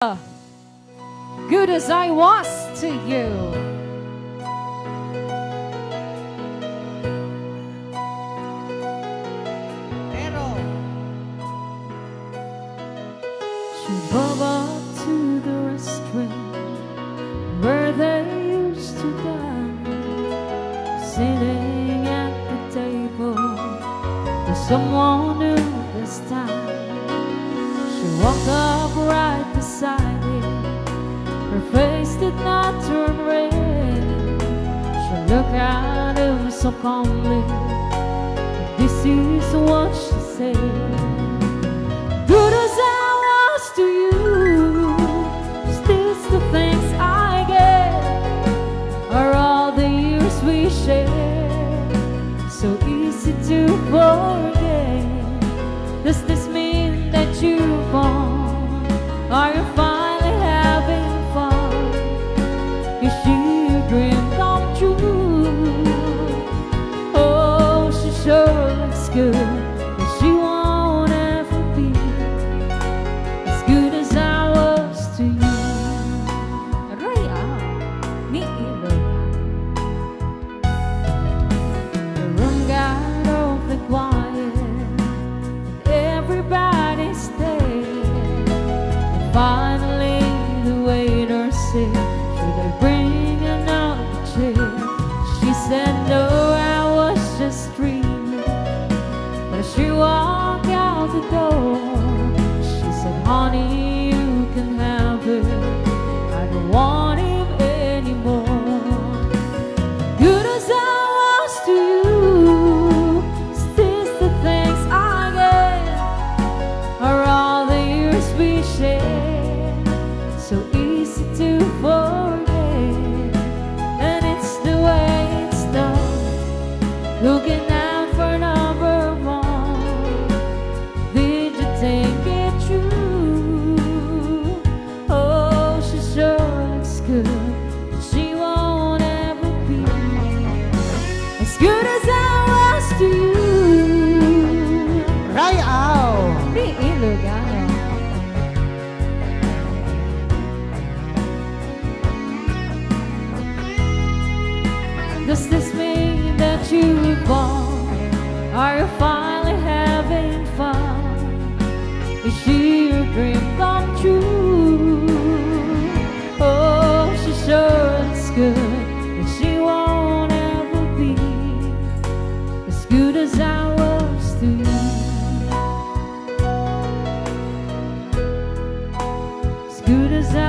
Good as I was to you. Pero She drove up to the restaurant where they used to dine, sitting at the table with someone new this time. She walked up right beside him. Her face did not turn red. She looked at him so calmly. This is what she said. Good as I was to you, is this the things I get? Are all the years we shared so easy to forget? Does this mean that you've won? Are you finally having fun? Is she a dream come true? Oh, she sure looks good, but she won't ever be as good as I was to you. Raya ni ILOCANO. The room got awfully quiet. Everybody stayed, and finally the waiter said, "Should I bring another chair?" She said, "No, I was just dreaming." But as she walked out the door, she said, "Honey, you can have it. I don't want him anymore." Good as I was to you, is this the things I get? Are all the years we shared so easy to forget? And it's the way it's done, looking out for number one. Did you think it true? Oh, she sure looks good, but she won't ever be as good as I was to you. Raya Ni ILOCANO. Does this mean that you've won? Are you finally having fun? Is she your dream come true? Oh, she sure looks good, but she won't ever be as good as I was to you. As good as I